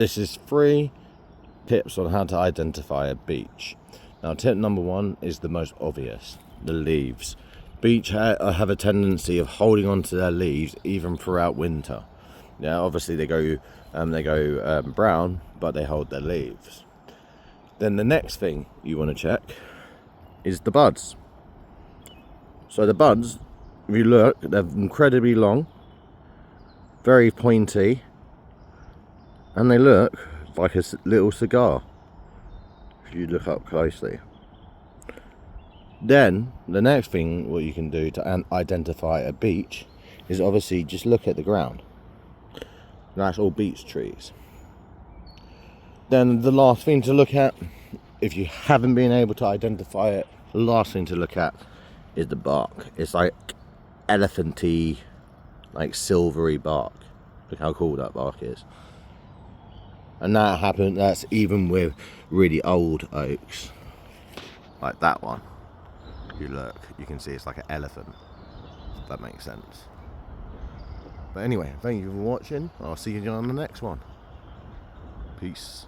This is 3 tips on how to identify a beech. Now, tip number 1 is the most obvious: the leaves. Beech have a tendency of holding on to their leaves even throughout winter. Now, obviously they go brown, but they hold their leaves. Then the next thing you want to check is the buds. So the buds, if you look, they're incredibly long, very pointy, and they look like a little cigar if you look up closely. Then the next thing what you can do to identify a beech is obviously just look at the ground. That's all beech trees. Then the last thing to look at, if you haven't been able to identify it, the last thing to look at is the bark. It's like elephanty, like silvery bark. Look how cool that bark is. And that's even with really old oaks, like that one. If you look, you can see it's like an elephant, if that makes sense. But anyway, thank you for watching. I'll see you on the next one. Peace.